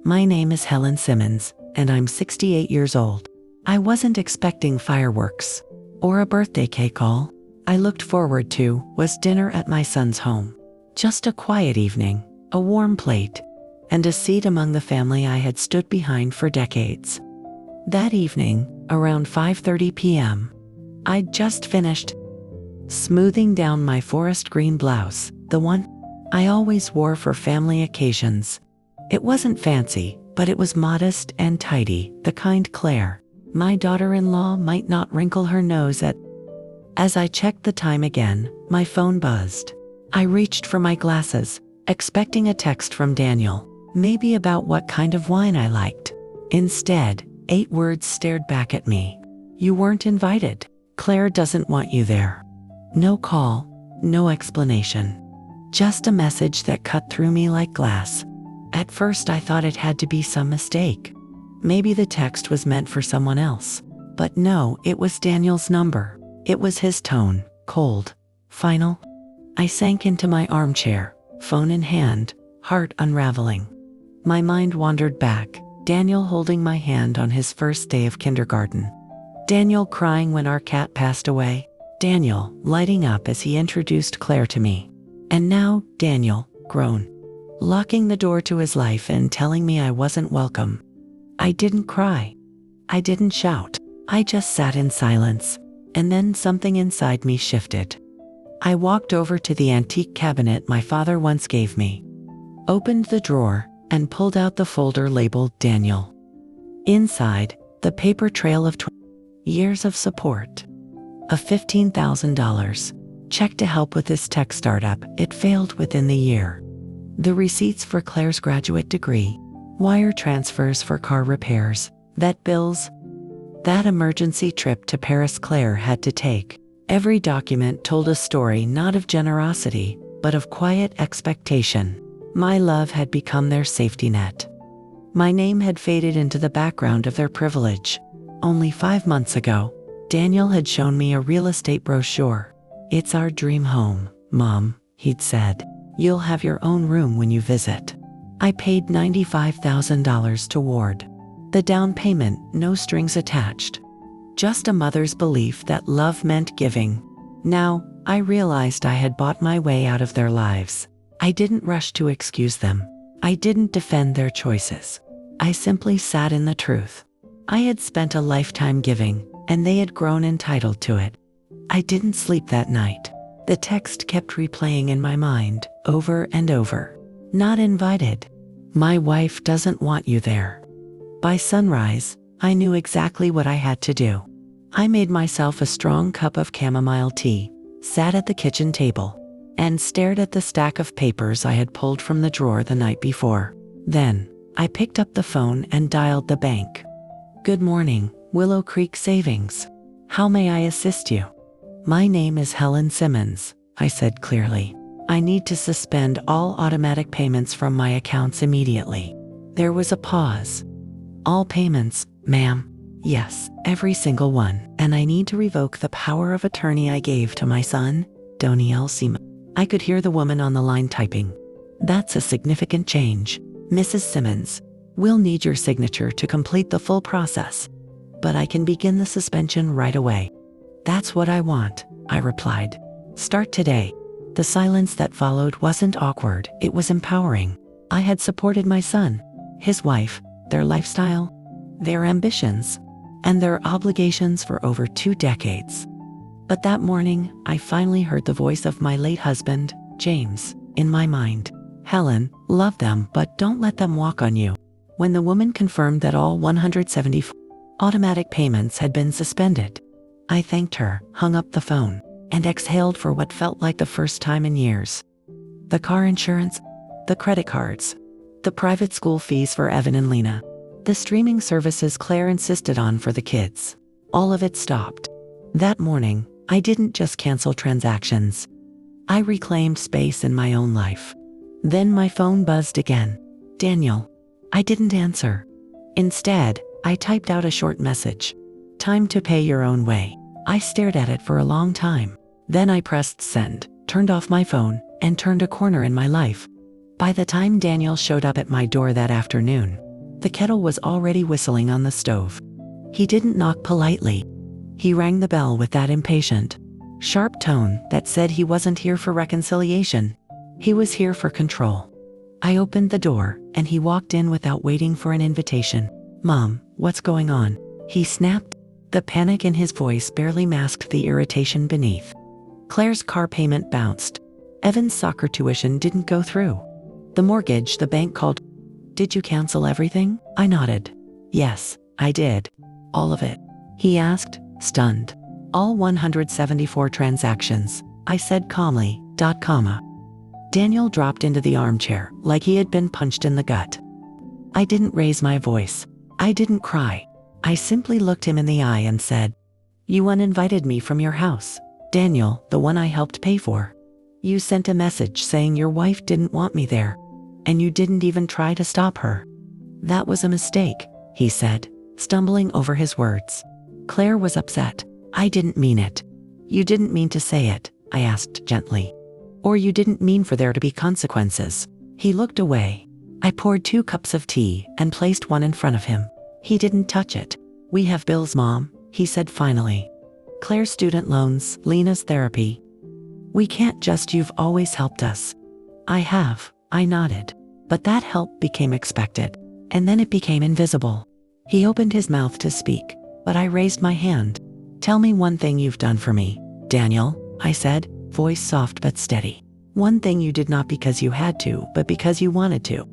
My name is Helen Simmons, and I'm 68 years old. I wasn't expecting fireworks or a birthday cake. All I looked forward to was dinner at my son's home. Just a quiet evening, a warm plate, and a seat among the family I had stood behind for decades. That evening, around 5:30 p.m., I'd just finished smoothing down my forest green blouse, the one I always wore for family occasions. It wasn't fancy, but it was modest and tidy, the kind Claire, my daughter-in-law, might not wrinkle her nose at. As I checked the time again, my phone buzzed. I reached for my glasses, expecting a text from Daniel, maybe about what kind of wine I liked. Instead, 8 words stared back at me. "You weren't invited. Claire doesn't want you there." No call, no explanation. Just a message that cut through me like glass. At first I thought it had to be some mistake. Maybe the text was meant for someone else. But no, it was Daniel's number. It was his tone, cold, final. I sank into my armchair, phone in hand, heart unraveling. My mind wandered back, Daniel holding my hand on his first day of kindergarten. Daniel crying when our cat passed away. Daniel lighting up as he introduced Claire to me. And now, Daniel, grown, locking the door to his life and telling me I wasn't welcome. I didn't cry. I didn't shout. I just sat in silence, and then something inside me shifted. I walked over to the antique cabinet my father once gave me, opened the drawer, and pulled out the folder labeled Daniel. Inside, the paper trail of years of support. A $15,000 check to help with his tech startup. It failed within the year. The receipts for Claire's graduate degree, wire transfers for car repairs, vet bills, that emergency trip to Paris Claire had to take. Every document told a story not of generosity, but of quiet expectation. My love had become their safety net. My name had faded into the background of their privilege. Only 5 months ago, Daniel had shown me a real estate brochure. "It's our dream home, Mom," he'd said. "You'll have your own room when you visit." I paid $95,000 toward the down payment, no strings attached. Just a mother's belief that love meant giving. Now, I realized I had bought my way out of their lives. I didn't rush to excuse them. I didn't defend their choices. I simply sat in the truth. I had spent a lifetime giving, and they had grown entitled to it. I didn't sleep that night. The text kept replaying in my mind, over and over. "Not invited. My wife doesn't want you there." By sunrise, I knew exactly what I had to do. I made myself a strong cup of chamomile tea, sat at the kitchen table, and stared at the stack of papers I had pulled from the drawer the night before. Then, I picked up the phone and dialed the bank. "Good morning, Willow Creek Savings. How may I assist you?" "My name is Helen Simmons," I said clearly. "I need to suspend all automatic payments from my accounts immediately." There was a pause. "All payments, ma'am?" "Yes, every single one. And I need to revoke the power of attorney I gave to my son, Doniel Simmons." I could hear the woman on the line typing. "That's a significant change. Mrs. Simmons, we'll need your signature to complete the full process. But I can begin the suspension right away." "That's what I want," I replied. "Start today." The silence that followed wasn't awkward, it was empowering. I had supported my son, his wife, their lifestyle, their ambitions, and their obligations for over 2 decades. But that morning, I finally heard the voice of my late husband, James, in my mind. "Helen, love them, but don't let them walk on you." When the woman confirmed that all 174 automatic payments had been suspended, I thanked her, hung up the phone, and exhaled for what felt like the first time in years. The car insurance, the credit cards, the private school fees for Evan and Lena, the streaming services Claire insisted on for the kids. All of it stopped. That morning, I didn't just cancel transactions. I reclaimed space in my own life. Then my phone buzzed again. "Daniel." I didn't answer. Instead, I typed out a short message. "Time to pay your own way." I stared at it for a long time. Then I pressed send, turned off my phone, and turned a corner in my life. By the time Daniel showed up at my door that afternoon, The kettle was already whistling on the stove. He didn't knock politely. He rang the bell with that impatient, sharp tone that said he wasn't here for reconciliation. He was here for control. I opened the door, and he walked in without waiting for an invitation. "Mom, what's going on?" he snapped. The panic in his voice barely masked the irritation beneath. Claire's car payment bounced. Evan's soccer tuition didn't go through. The mortgage the bank called. "Did you cancel everything?" I nodded. "Yes, I did." "All of it?" he asked, stunned. "All 174 transactions," I said calmly. Comma. Daniel dropped into the armchair like he had been punched in the gut. I didn't raise my voice. I didn't cry. I simply looked him in the eye and said, "You uninvited me from your house, Daniel, the one I helped pay for. You sent a message saying your wife didn't want me there, and you didn't even try to stop her." "That was a mistake," he said, stumbling over his words. Claire was upset. "I didn't mean it." "You didn't mean to say it," I asked gently. "Or you didn't mean for there to be consequences." He looked away. I poured 2 cups of tea and placed one in front of him. He didn't touch it. "We have bills, Mom," he said finally. "Claire's student loans, Lena's therapy. We can't just. You've always helped us." "I have," I nodded. But that help became expected, and then it became invisible. He opened his mouth to speak, but I raised my hand. "Tell me one thing you've done for me, Daniel," I said, voice soft but steady. "One thing you did not because you had to, but because you wanted to.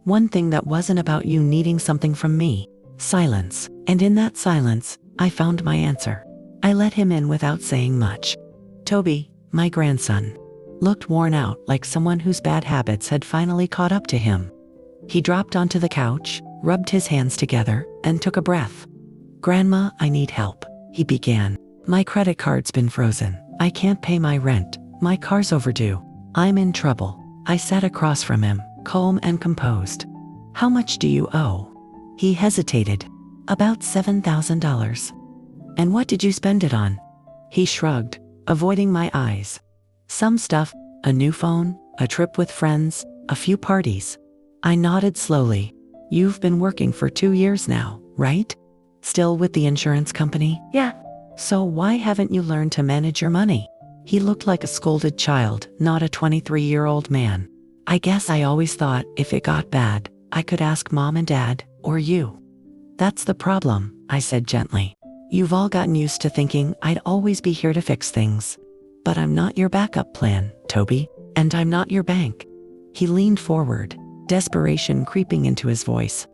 One thing that wasn't about you needing something from me." Silence, and in that silence, I found my answer. I let him in without saying much. Toby, my grandson, looked worn out, like someone whose bad habits had finally caught up to him. He dropped onto the couch, rubbed his hands together, and took a breath. "Grandma, I need help," he began. "My credit card's been frozen. I can't pay my rent. My car's overdue. I'm in trouble." I sat across from him, calm and composed. "How much do you owe?" He hesitated. "About $7,000. "And what did you spend it on?" He shrugged, avoiding my eyes. "Some stuff, a new phone, a trip with friends, a few parties." I nodded slowly. "You've been working for 2 years now, right? Still with the insurance company?" "Yeah." "So why haven't you learned to manage your money?" He looked like a scolded child, not a 23-year-old man. "I guess I always thought if it got bad, I could ask Mom and Dad, or you." "That's the problem," I said gently. "You've all gotten used to thinking I'd always be here to fix things. But I'm not your backup plan, Toby, and I'm not your bank." He leaned forward, desperation creeping into his voice.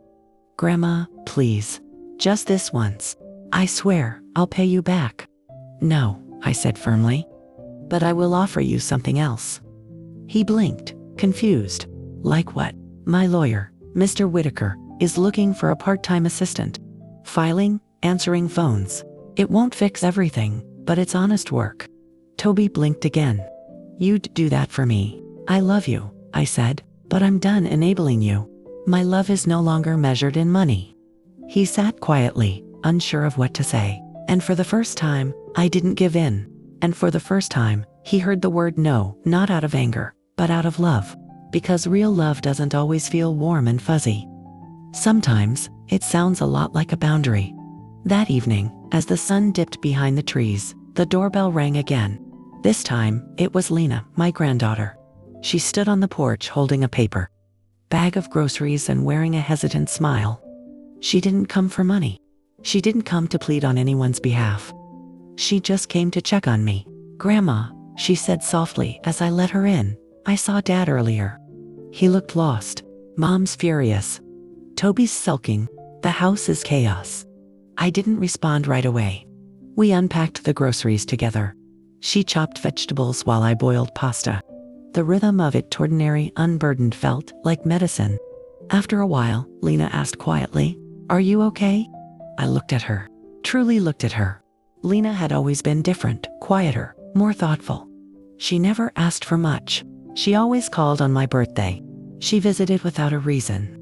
"Grandma, please. Just this once. I swear, I'll pay you back." "No," I said firmly. "But I will offer you something else." He blinked, confused. "Like what?" "My lawyer, Mr. Whitaker, is looking for a part-time assistant. Filing, answering phones. It won't fix everything, but it's honest work." Toby blinked again. "You'd do that for me." "I love you," I said, "but I'm done enabling you. My love is no longer measured in money." He sat quietly, unsure of what to say. And for the first time, I didn't give in. And for the first time, he heard the word no, not out of anger, but out of love. Because real love doesn't always feel warm and fuzzy. Sometimes, it sounds a lot like a boundary. That evening, as the sun dipped behind the trees, the doorbell rang again. This time, it was Lena, my granddaughter. She stood on the porch holding a paper bag of groceries and wearing a hesitant smile. She didn't come for money. She didn't come to plead on anyone's behalf. She just came to check on me. "Grandma," she said softly as I let her in, "I saw Dad earlier." He looked lost. "Mom's furious. Toby's sulking. The house is chaos." I didn't respond right away. We unpacked the groceries together. She chopped vegetables while I boiled pasta. The rhythm of it, ordinary, unburdened, felt like medicine. After a while, Lena asked quietly, "Are you okay?" I looked at her. Truly looked at her. Lena had always been different, quieter, more thoughtful. She never asked for much. She always called on my birthday. She visited without a reason.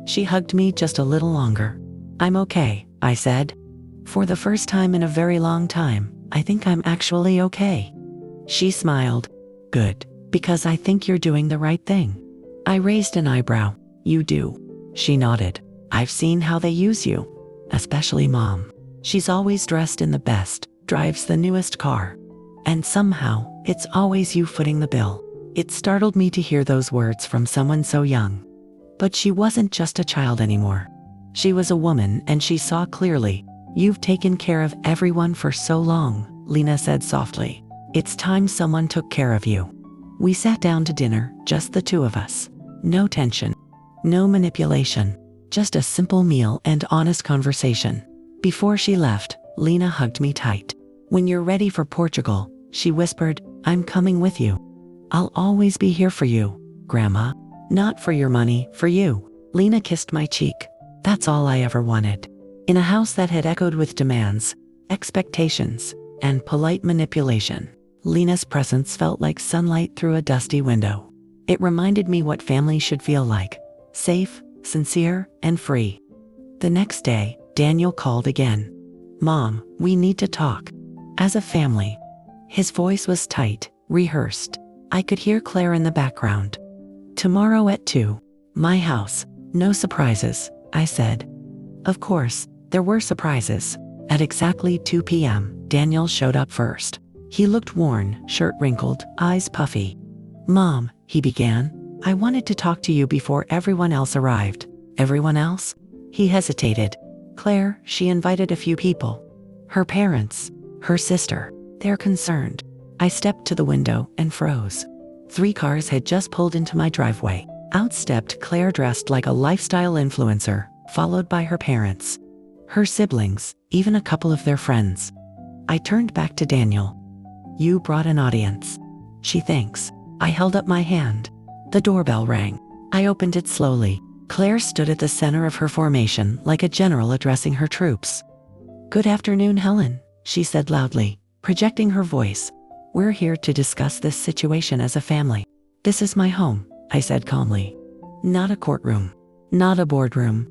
She hugged me just a little longer. "I'm okay," I said. "For the first time in a very long time, I think I'm actually okay." She smiled. "Good, because I think you're doing the right thing." I raised an eyebrow. "You do?" She nodded. I've seen how they use you. Especially Mom. She's always dressed in the best, drives the newest car. And somehow, it's always you footing the bill. It startled me to hear those words from someone so young. But she wasn't just a child anymore. She was a woman, and she saw clearly. You've taken care of everyone for so long, Lena said softly. It's time someone took care of you. We sat down to dinner, just the two of us. No tension. No manipulation. Just a simple meal and honest conversation. Before she left, Lena hugged me tight. When you're ready for Portugal, she whispered, I'm coming with you. I'll always be here for you, Grandma. Not for your money, for you. Lena kissed my cheek. That's all I ever wanted. In a house that had echoed with demands, expectations, and polite manipulation, Lena's presence felt like sunlight through a dusty window. It reminded me what family should feel like. Safe, sincere, and free. The next day, Daniel called again. Mom, we need to talk. As a family. His voice was tight, rehearsed. I could hear Claire in the background. Tomorrow at 2. My house. No surprises, I said. Of course, there were surprises. At exactly 2 p.m., Daniel showed up first. He looked worn, shirt wrinkled, eyes puffy. Mom, he began, I wanted to talk to you before everyone else arrived. Everyone else? He hesitated. Claire, she invited a few people. Her parents, her sister. They're concerned. I stepped to the window and froze. 3 cars had just pulled into my driveway. Out stepped Claire, dressed like a lifestyle influencer, followed by her parents, her siblings, even a couple of their friends. I turned back to Daniel. You brought an audience. She thinks. I held up my hand. The doorbell rang. I opened it slowly. Claire stood at the center of her formation like a general addressing her troops. Good afternoon, Helen, she said loudly, projecting her voice. We're here to discuss this situation as a family. This is my home, I said calmly. Not a courtroom. Not a boardroom.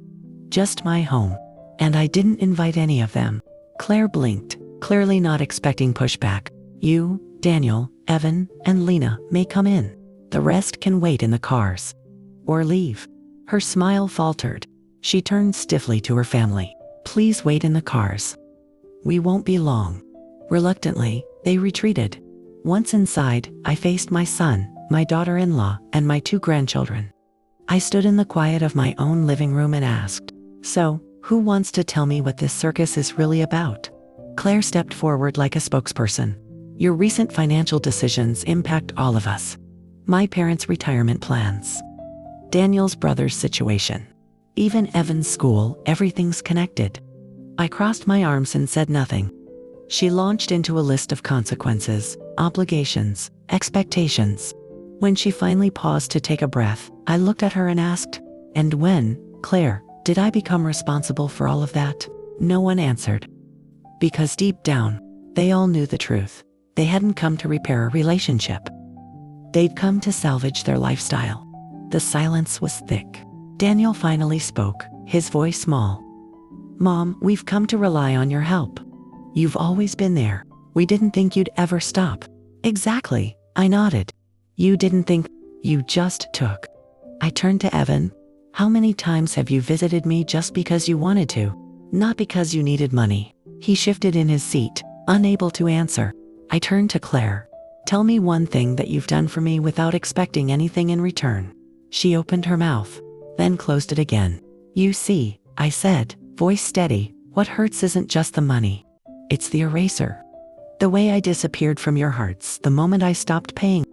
Just my home. And I didn't invite any of them. Claire blinked, clearly not expecting pushback. You, Daniel, Evan, and Lena may come in. The rest can wait in the cars. Or leave. Her smile faltered. She turned stiffly to her family. Please wait in the cars. We won't be long. Reluctantly, they retreated. Once inside, I faced my son, my daughter-in-law, and my 2 grandchildren. I stood in the quiet of my own living room and asked, So, who wants to tell me what this circus is really about? Claire stepped forward like a spokesperson. Your recent financial decisions impact all of us. My parents' retirement plans. Daniel's brother's situation. Even Evan's school, everything's connected. I crossed my arms and said nothing. She launched into a list of consequences, obligations, expectations. When she finally paused to take a breath, I looked at her and asked, And when, Claire, did I become responsible for all of that? No one answered. Because deep down, they all knew the truth. They hadn't come to repair a relationship. They'd come to salvage their lifestyle. The silence was thick. Daniel finally spoke, his voice small. Mom, we've come to rely on your help. You've always been there. We didn't think you'd ever stop. Exactly, I nodded. You didn't think, you just took. I turned to Evan. How many times have you visited me just because you wanted to? Not because you needed money. He shifted in his seat, unable to answer. I turned to Claire. Tell me one thing that you've done for me without expecting anything in return. She opened her mouth, then closed it again. You see, I said, voice steady, what hurts isn't just the money. It's the eraser. The way I disappeared from your hearts the moment I stopped paying.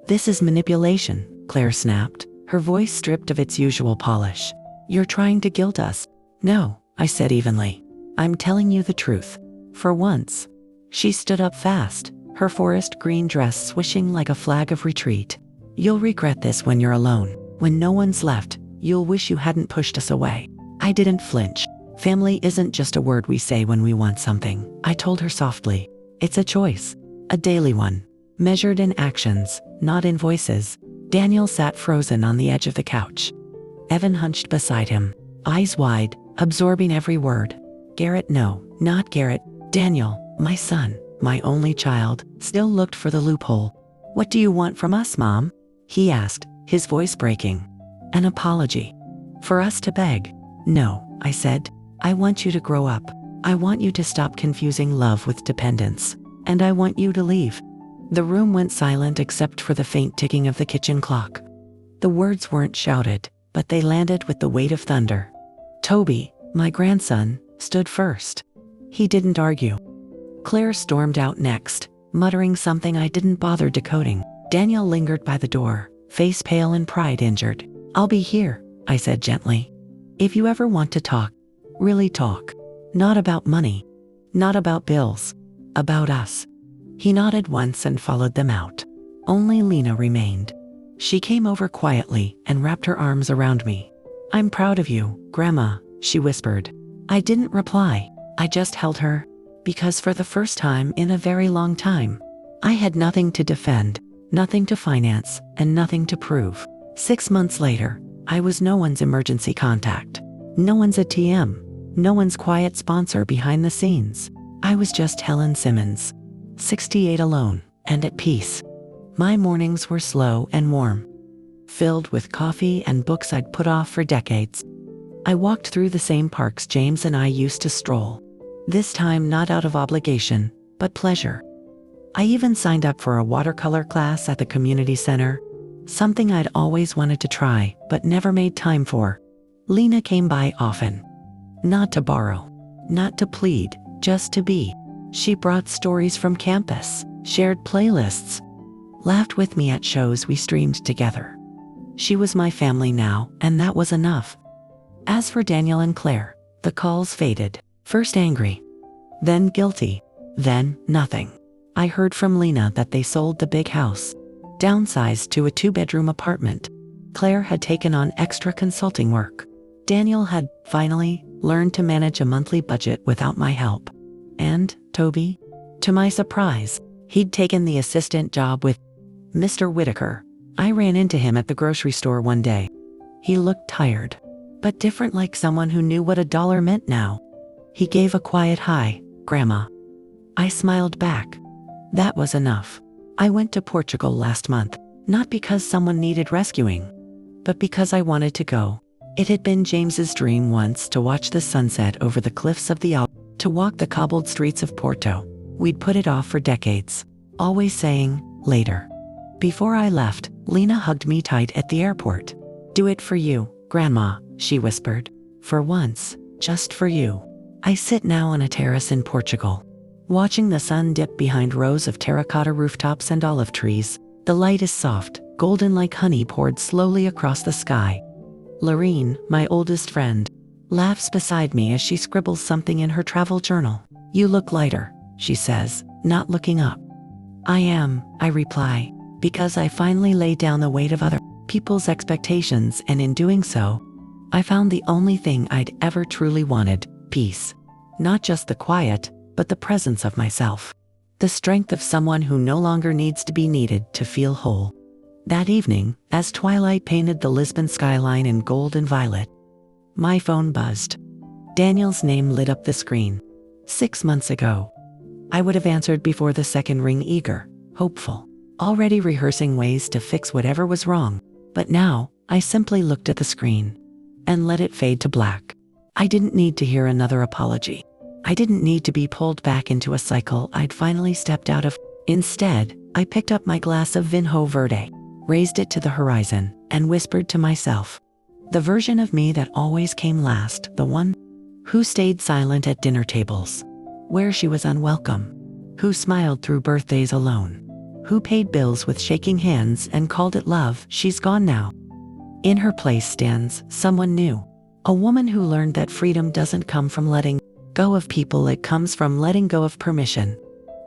This is manipulation, Claire snapped, her voice stripped of its usual polish. You're trying to guilt us. No, I said evenly. I'm telling you the truth. For once. She stood up fast, her forest green dress swishing like a flag of retreat. You'll regret this when you're alone. When no one's left, you'll wish you hadn't pushed us away. I didn't flinch. Family isn't just a word we say when we want something, I told her softly. It's a choice. A daily one. Measured in actions, not in voices. Daniel sat frozen on the edge of the couch. Evan hunched beside him, eyes wide, absorbing every word. Garrett, no, not Garrett. Daniel, my son, my only child, still looked for the loophole. What do you want from us, Mom? He asked, his voice breaking. An apology. For us to beg. No, I said. I want you to grow up. I want you to stop confusing love with dependence. And I want you to leave. The room went silent except for the faint ticking of the kitchen clock. The words weren't shouted, but they landed with the weight of thunder. Toby, my grandson, stood first. He didn't argue. Claire stormed out next, muttering something I didn't bother decoding. Daniel lingered by the door, face pale and pride injured. I'll be here, I said gently. If you ever want to talk, really talk. Not about money. Not about bills. About us. He nodded once and followed them out. Only Lena remained. She came over quietly and wrapped her arms around me. I'm proud of you, Grandma, she whispered. I didn't reply. I just held her, because for the first time in a very long time, I had nothing to defend, nothing to finance, and nothing to prove. 6 months later, I was no one's emergency contact, no one's ATM, no one's quiet sponsor behind the scenes. I was just Helen Simmons, 68 alone and at peace. My mornings were slow and warm, filled with coffee and books I'd put off for decades. I walked through the same parks James and I used to stroll, this time not out of obligation, but pleasure. I even signed up for a watercolor class at the community center, something I'd always wanted to try but never made time for. Lena came by often. Not to borrow, not to plead, just to be. She brought stories from campus, shared playlists, laughed with me at shows we streamed together. She was my family now, and that was enough. As for Daniel and Claire, the calls faded. First angry, then guilty, then nothing. I heard from Lena that they sold the big house, downsized to a 2-bedroom apartment. Claire had taken on extra consulting work. Daniel had, finally, learned to manage a monthly budget without my help. And Toby? To my surprise, he'd taken the assistant job with Mr. Whitaker. I ran into him at the grocery store one day. He looked tired, but different, like someone who knew what $1 meant now. He gave a quiet hi, Grandma. I smiled back. That was enough. I went to Portugal last month, not because someone needed rescuing, but because I wanted to go. It had been James's dream once to watch the sunset over the cliffs of the Alps, to walk the cobbled streets of Porto. We'd put it off for decades, always saying, later. Before I left, Lena hugged me tight at the airport. Do it for you, Grandma, she whispered. For once, just for you. I sit now on a terrace in Portugal, watching the sun dip behind rows of terracotta rooftops and olive trees. The light is soft, golden like honey poured slowly across the sky. Lorene, my oldest friend, laughs beside me as she scribbles something in her travel journal. You look lighter, she says, not looking up. I am, I reply, because I finally lay down the weight of other people's expectations, and in doing so, I found the only thing I'd ever truly wanted, peace. Not just the quiet, but the presence of myself. The strength of someone who no longer needs to be needed to feel whole. That evening, as twilight painted the Lisbon skyline in gold and violet, my phone buzzed. Daniel's name lit up the screen. 6 months ago. I would have answered before the second ring, eager, hopeful, already rehearsing ways to fix whatever was wrong. But now, I simply looked at the screen and let it fade to black. I didn't need to hear another apology. I didn't need to be pulled back into a cycle I'd finally stepped out of. Instead, I picked up my glass of Vinho Verde, raised it to the horizon, and whispered to myself. The version of me that always came last, the one who stayed silent at dinner tables, where she was unwelcome, who smiled through birthdays alone, who paid bills with shaking hands and called it love, she's gone now. In her place stands someone new, a woman who learned that freedom doesn't come from letting go of people, it comes from letting go of permission.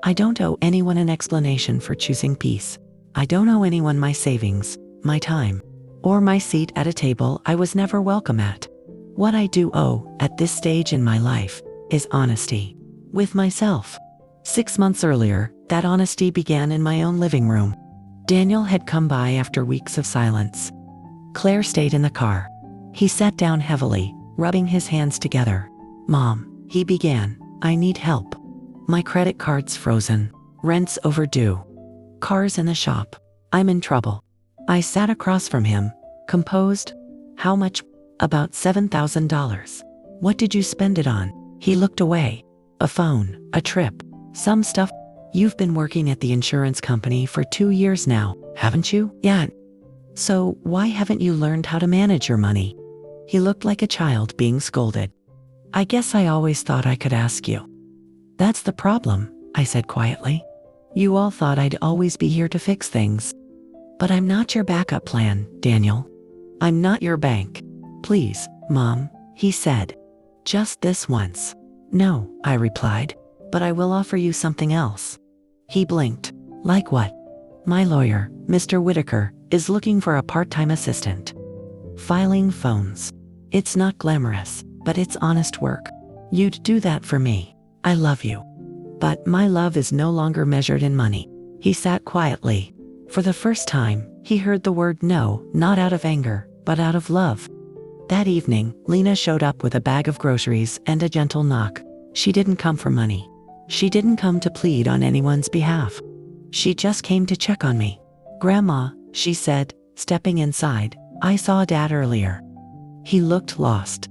I don't owe anyone an explanation for choosing peace. I don't owe anyone my savings, my time, or my seat at a table I was never welcome at. What I do owe, at this stage in my life, is honesty with myself. 6 months earlier, that honesty began in my own living room. Daniel had come by after weeks of silence. Claire stayed in the car. He sat down heavily, rubbing his hands together. Mom, he began, I need help. My credit card's frozen. Rent's overdue. Car's in the shop. I'm in trouble. I sat across from him, composed. How much? About $7,000. What did you spend it on? He looked away. A phone, a trip, some stuff. You've been working at the insurance company for 2 years now, haven't you? Yeah. So why haven't you learned how to manage your money? He looked like a child being scolded. I guess I always thought I could ask you. That's the problem, I said quietly. You all thought I'd always be here to fix things. But I'm not your backup plan, Daniel. I'm not your bank. Please, Mom, he said. Just this once. No, I replied, but I will offer you something else. He blinked. Like what? My lawyer, Mr. Whitaker, is looking for a part-time assistant. Filing phones. It's not glamorous, but it's honest work. You'd do that for me. I love you. But my love is no longer measured in money. He sat quietly. For the first time, he heard the word no, not out of anger, but out of love. That evening, Lena showed up with a bag of groceries and a gentle knock. She didn't come for money. She didn't come to plead on anyone's behalf. She just came to check on me. Grandma, she said, stepping inside, I saw Dad earlier. He looked lost.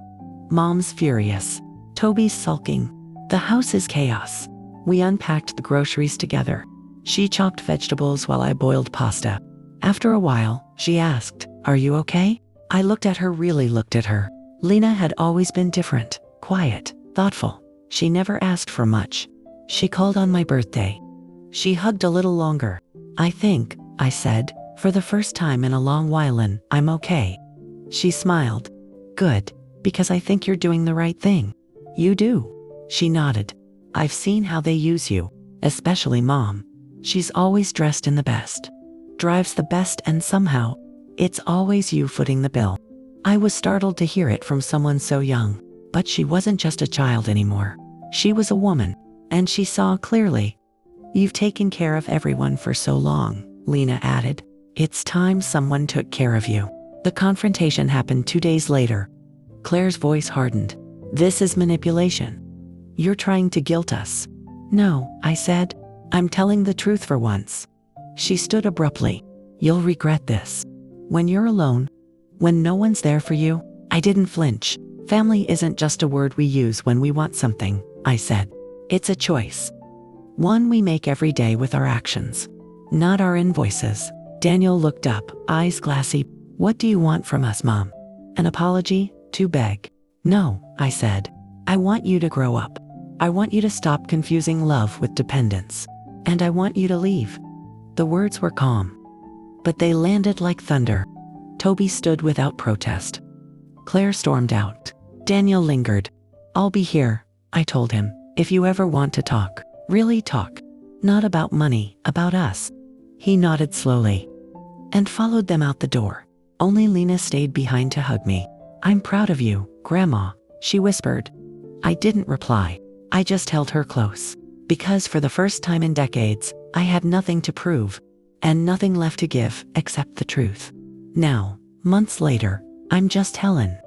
Mom's furious. Toby's sulking. The house is chaos. We unpacked the groceries together. She chopped vegetables while I boiled pasta. After a while, she asked, Are you okay? I really looked at her. Lena had always been different, quiet, thoughtful. She never asked for much. She called on my birthday. She hugged a little longer. I think, I said, for the first time in a long while, I'm okay. She smiled. Good, because I think you're doing the right thing. You do. She nodded. I've seen how they use you, especially Mom. She's always dressed in the best, drives the best, and somehow, it's always you footing the bill. I was startled to hear it from someone so young, but she wasn't just a child anymore. She was a woman, and she saw clearly. You've taken care of everyone for so long, Lena added. It's time someone took care of you. The confrontation happened 2 days later. Claire's voice hardened. This is manipulation. You're trying to guilt us. No, I said. I'm telling the truth for once. She stood abruptly. You'll regret this. When you're alone, when no one's there for you, I didn't flinch. Family isn't just a word we use when we want something, I said. It's a choice. One we make every day with our actions, not our invoices. Daniel looked up, eyes glassy. What do you want from us, Mom? An apology? To beg? No, I said. I want you to grow up. I want you to stop confusing love with dependence. And I want you to leave. The words were calm, but they landed like thunder. Toby stood without protest. Claire stormed out. Daniel lingered. I'll be here, I told him, if you ever want to talk. Really talk. Not about money, about us. He nodded slowly and followed them out the door. Only Lena stayed behind to hug me. I'm proud of you, Grandma, she whispered. I didn't reply. I just held her close. Because for the first time in decades, I had nothing to prove and nothing left to give except the truth. Now, months later, I'm just Helen.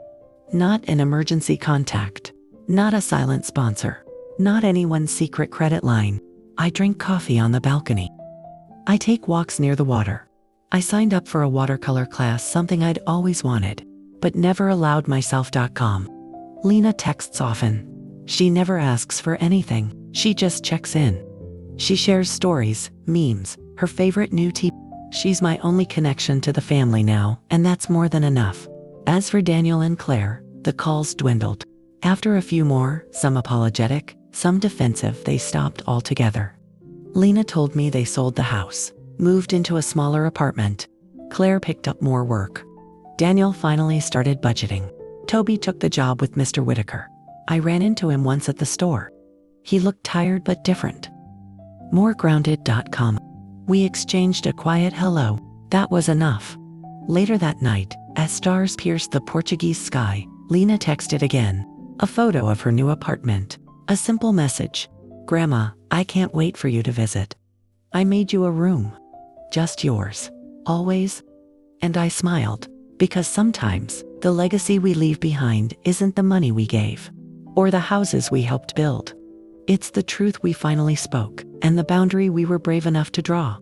Not an emergency contact. Not a silent sponsor. Not anyone's secret credit line. I drink coffee on the balcony. I take walks near the water. I signed up for a watercolor class, something I'd always wanted, but never allowed myself.com. Lena texts often. She never asks for anything. She just checks in. She shares stories, memes, her favorite new tea. She's my only connection to the family now, and that's more than enough. As for Daniel and Claire, the calls dwindled. After a few more, some apologetic, some defensive, they stopped altogether. Lena told me they sold the house, moved into a smaller apartment. Claire picked up more work. Daniel finally started budgeting. Toby took the job with Mr. Whitaker. I ran into him once at the store. He looked tired but different. Moregrounded.com. We exchanged a quiet hello. That was enough. Later that night, as stars pierced the Portuguese sky, Lena texted again. A photo of her new apartment. A simple message. Grandma, I can't wait for you to visit. I made you a room. Just yours. Always. And I smiled, because sometimes the legacy we leave behind isn't the money we gave, or the houses we helped build. It's the truth we finally spoke, and the boundary we were brave enough to draw.